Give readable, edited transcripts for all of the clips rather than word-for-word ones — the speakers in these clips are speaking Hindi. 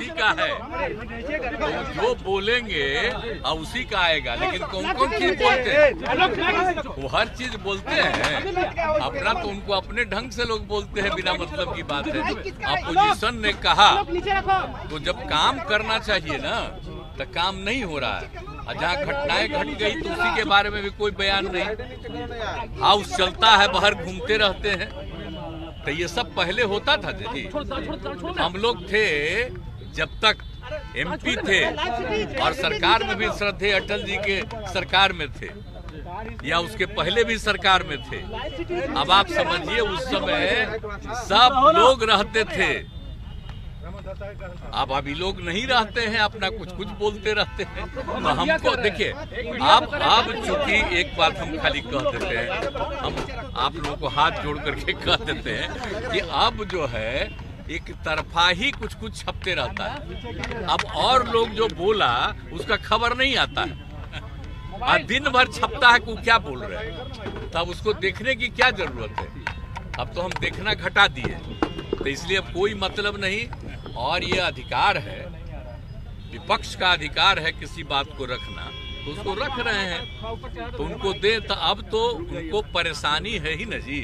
उसी का है, तो जो बोलेंगे और उसी का आएगा। लेकिन कौन कौन चीज बोलते हैं, वो हर चीज बोलते हैं अपना, तो उनको अपने ढंग से लोग बोलते हैं, बिना मतलब की बात है। अपोजिशन ने कहा तो जब काम करना चाहिए ना, तो काम नहीं हो रहा है। और जहाँ घटनाएं घट गई तो उसी के बारे में भी कोई बयान नहीं। हाउस चलता है, बाहर घूमते रहते हैं। तो ये सब पहले होता था जी। हम लोग थे जब तक एमपी थे और सरकार में भी श्रद्धेय अटल जी के सरकार में थे, या उसके पहले भी सरकार में थे। अब आप समझिए उस समय सब लोग रहते थे। अब अभी लोग नहीं रहते हैं, अपना कुछ कुछ बोलते रहते हैं। तो हमको देखिए, अब चूंकि एक बात हम खाली कह देते हैं, हम आप लोगों को हाथ जोड़ करके कह देते हैं कि अब जो है एक तरफा ही कुछ कुछ छपते रहता है। अब और लोग जो बोला उसका खबर नहीं आता है, और दिन भर छपता है कि वो क्या बोल रहे हैं। तब उसको देखने की क्या जरूरत है। अब तो हम देखना घटा दिए, तो इसलिए अब कोई मतलब नहीं। और ये अधिकार है, विपक्ष का अधिकार है किसी बात को रखना, तो उसको रख रहे हैं, तो उनको दे। तो अब तो उनको परेशानी है ही न जी।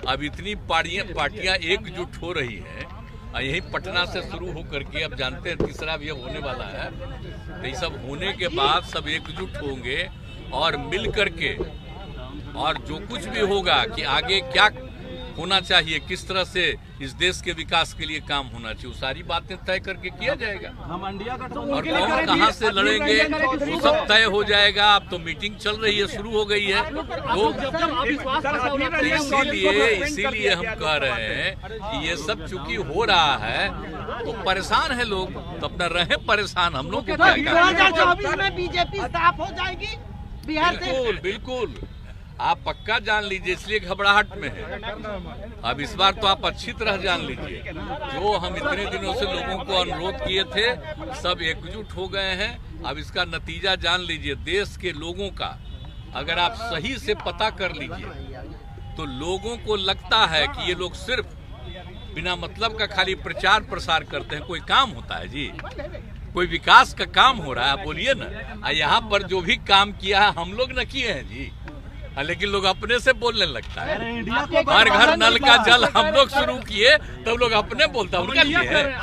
अब इतनी पार्टियां एकजुट हो रही हैं, और यही पटना से शुरू होकर के अब जानते हैं तीसरा भी अब होने वाला है। तो ये सब होने के बाद सब एकजुट होंगे और मिल करके, और जो कुछ भी होगा कि आगे क्या होना चाहिए, किस तरह से इस देश के विकास के लिए काम होना चाहिए, वो सारी बातें तय करके किया जाएगा। और कौन कहाँ से लड़ेंगे वो सब तय हो जाएगा। अब तो मीटिंग चल रही है, शुरू हो गई है। तो इसीलिए हम कह रहे हैं कि ये सब चूंकि हो रहा है तो परेशान है लोग, तो अपना रहे परेशान। हम लोग 2024 में बीजेपी साफ हो जाएगी बिहार से। बिल्कुल बिल्कुल, आप पक्का जान लीजिए, इसलिए घबराहट में है। अब इस बार तो आप अच्छी तरह जान लीजिए, जो हम इतने दिनों से लोगों को अनुरोध किए थे सब एकजुट हो गए हैं। अब इसका नतीजा जान लीजिए। देश के लोगों का अगर आप सही से पता कर लीजिए तो लोगों को लगता है कि ये लोग सिर्फ बिना मतलब का खाली प्रचार प्रसार करते हैं। कोई काम होता है जी, कोई विकास का काम हो रहा है, बोलिए ना। यहाँ पर जो भी काम किया है हम लोग न किए हैं जी, लेकिन लोग अपने से बोलने लगता है। हर घर नल का जल हम लोग शुरू किए, तब लोग अपने बोलता उनका किए हैं।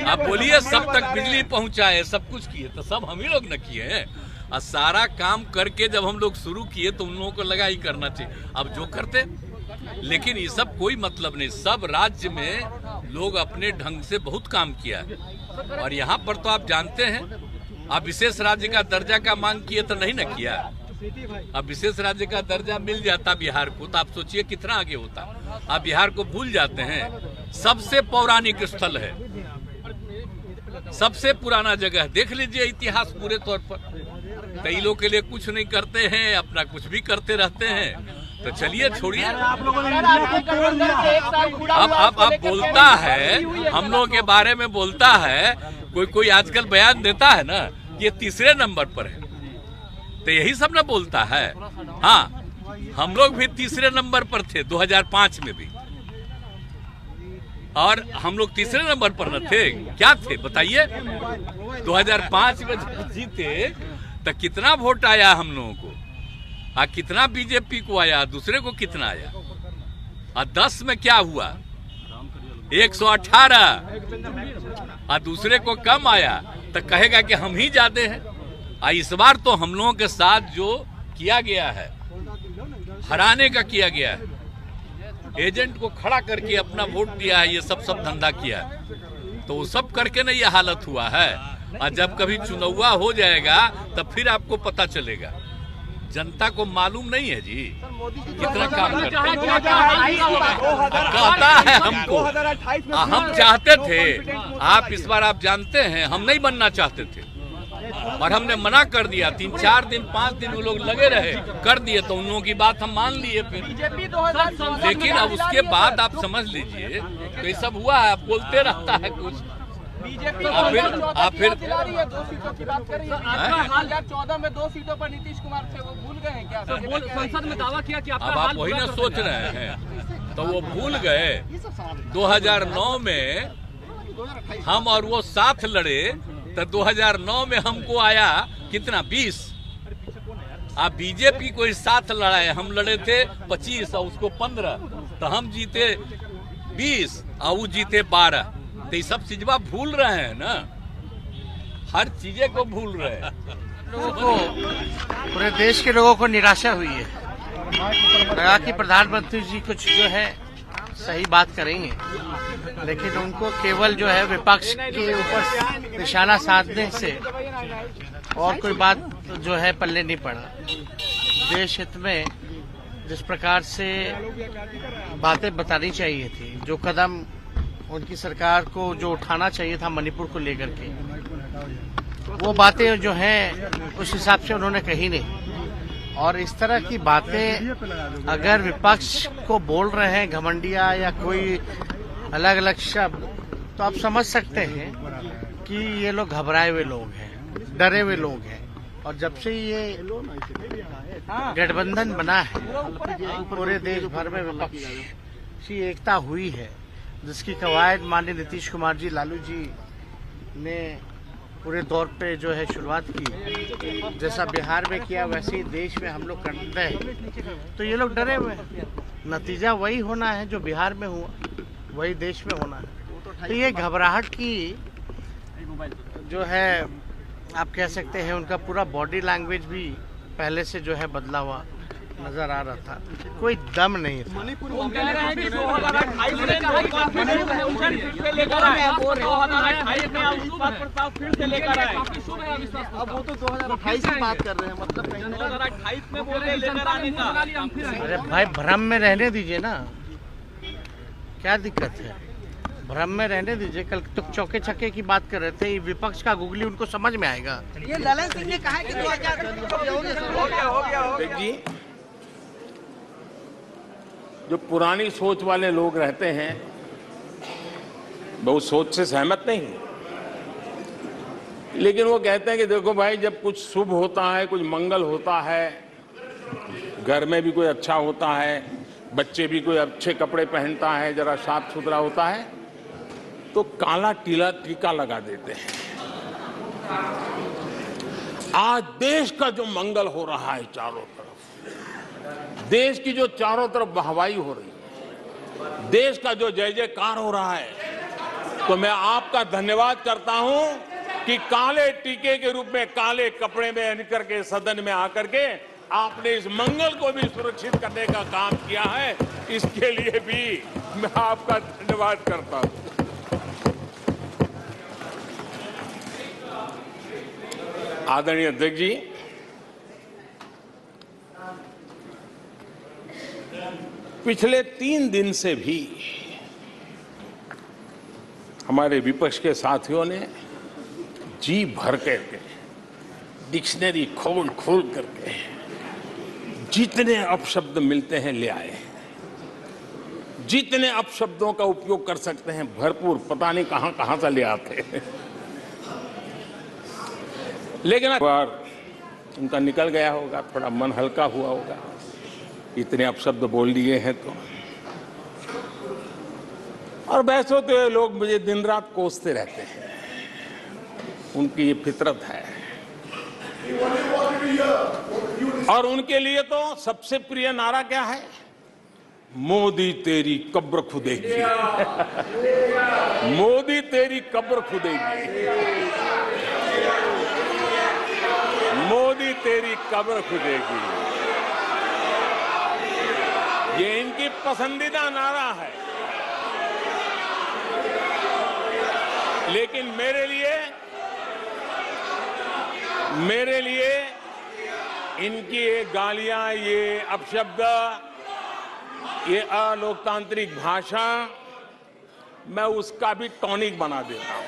आप बोलिए सब तक बिजली पहुंचाए, सब कुछ किए, तो सब हम ही लोग न किए हैं। और सारा काम करके जब हम लोग शुरू किए तो उन लोगों को लगा ही करना चाहिए। अब जो करते, लेकिन ये सब कोई मतलब नहीं। सब राज्य में लोग अपने ढंग से बहुत काम किया है। और यहाँ पर तो आप जानते हैं, आप विशेष राज्य का दर्जा का मांग किए तो नहीं न किया। अब विशेष राज्य का दर्जा मिल जाता बिहार को, तो आप सोचिए कितना आगे होता। आप बिहार को भूल जाते हैं। सबसे पौराणिक स्थल है, सबसे पुराना जगह, देख लीजिए इतिहास पूरे तौर पर। कई लोग के लिए कुछ नहीं करते हैं, अपना कुछ भी करते रहते हैं। तो चलिए छोड़िए। अब बोलता है, हम लोगों के बारे में बोलता है, कोई आजकल बयान देता है ना कि ये तीसरे नंबर पर है, तो यही सब ना बोलता है। हाँ, हम लोग भी तीसरे नंबर पर थे 2005 में भी, और हम लोग तीसरे नंबर पर न थे, क्या थे बताइए। 2005 में जीते तो कितना वोट आया हम लोगों को, और कितना बीजेपी को आया, दूसरे को कितना आया। और 10 में क्या हुआ, 118, और दूसरे को कम आया, तो कहेगा कि हम ही ज्यादा हैं। इस बार तो हम लोगों के साथ जो किया गया है, हराने का किया गया है, एजेंट को खड़ा करके अपना वोट दिया है, ये सब धंधा किया है, तो वो सब करके ना ये हालत हुआ है। और जब कभी चुनाव हो जाएगा तब फिर आपको पता चलेगा। जनता को मालूम नहीं है जी कितना काम करता है हमको। हम चाहते थे, आप इस बार आप जानते हैं हम नहीं बनना चाहते थे, और हमने मना कर दिया। 3-4 दिन 5 दिन वो लोग लगे रहे, कर दिए, तो उन लोगों की बात हम मान लिए फिर। लेकिन अब उसके बाद आप समझ लीजिए तो ये सब हुआ है। बोलते रहता है कुछ, बीजेपी आप फिर 2 सीटों की बात कर रही है। 2014 में 2 सीटों पर नीतीश कुमार थे, वो भूल गए हैं क्या? संसद में दावा किया कि अब आप वही ना सोच रहे हैं, तो वो भूल गए। 2009 में हम और वो साथ लड़े तो 2009 में हमको आया कितना 20। आप बीजेपी को साथ लड़ाए, हम लड़े थे 25 और उसको 15, तो हम जीते 20 और वो जीते 12। तो ये सब चीजवा भूल रहे हैं ना, हर चीजें को भूल रहे हैं। लोगों को, पूरे देश के लोगों को निराशा हुई है। लगा कि प्रधानमंत्री जी कुछ जो है सही बात करेंगे, लेकिन उनको केवल जो है विपक्ष के ऊपर निशाना साधने से और कोई बात जो है पल्ले नहीं पड़ा। देश हित में जिस प्रकार से बातें बतानी चाहिए थी, जो कदम उनकी सरकार को जो उठाना चाहिए था मणिपुर को लेकर के, वो बातें जो हैं उस हिसाब से उन्होंने कही नहीं। और इस तरह की बातें अगर विपक्ष को बोल रहे हैं घमंडिया या कोई अलग अलग शब्द, तो आप समझ सकते हैं कि ये लोग घबराए हुए लोग हैं, डरे हुए लोग हैं। और जब से ये गठबंधन बना है, पूरे देश भर में विपक्ष की एकता हुई है, जिसकी कवायद माननीय नीतीश कुमार जी, लालू जी ने पूरे दौर पे जो है शुरुआत की। जैसा बिहार में किया वैसे ही देश में हम लोग करते हैं। तो ये लोग डरे हुए हैं, नतीजा वही होना है जो बिहार में हुआ, वही देश में होना है। तो ये घबराहट की जो है आप कह सकते हैं, उनका पूरा बॉडी लैंग्वेज भी पहले से जो है बदला हुआ नजर आ रहा था, कोई दम नहीं था। अब वो तो 2028 की बात कर रहे हैं, मतलब 2028 में बोले लेकर आने का। अरे भाई भ्रम में रहने दीजिए ना, क्या दिक्कत है, भ्रम में रहने दीजिए। कल तो चौके छक्के की बात कर रहे थे, विपक्ष का गुगली उनको समझ में आएगा। ये ललन सिंह ने कहा कि 2000 जी, जो पुरानी सोच वाले लोग रहते हैं वो उस सोच से सहमत नहीं, लेकिन वो कहते हैं कि देखो भाई, जब कुछ शुभ होता है, कुछ मंगल होता है, घर में भी कोई अच्छा होता है, बच्चे भी कोई अच्छे कपड़े पहनता है, जरा साफ सुथरा होता है, तो काला टीका लगा देते हैं। आज देश का जो मंगल हो रहा है चारों तरफ, देश की जो चारों तरफ वाहवाही हो रही है, देश का जो जय जयकार हो रहा है, तो मैं आपका धन्यवाद करता हूं कि काले टीके के रूप में, काले कपड़े में निकल के सदन में आकर के आपने इस मंगल को भी सुरक्षित करने का काम किया है। इसके लिए भी मैं आपका धन्यवाद करता हूं। आदरणीय अध्यक्ष जी, पिछले 3 दिन से भी हमारे विपक्ष के साथियों ने जी भर करके, डिक्शनरी खोल खोल करके जितने अपशब्द मिलते हैं ले आए, जितने अपशब्दों का उपयोग कर सकते हैं भरपूर, पता नहीं कहां कहां से ले आते हैं। लेकिन एक बार उनका निकल गया होगा, थोड़ा मन हल्का हुआ होगा, इतने अपशब्द बोल दिए हैं तो। और वैसे तो ये लोग मुझे दिन रात कोसते रहते हैं, उनकी ये फितरत है। और उनके लिए तो सबसे प्रिय नारा क्या है? मोदी तेरी कब्र खुदेगी। मोदी तेरी कब्र खुदेगी, मोदी तेरी कब्र खुदेगी, ये इनकी पसंदीदा नारा है। लेकिन मेरे लिए इनकी ये गालियां, ये अपशब्द, ये अलोकतांत्रिक भाषा, मैं उसका भी टॉनिक बना देता हूं।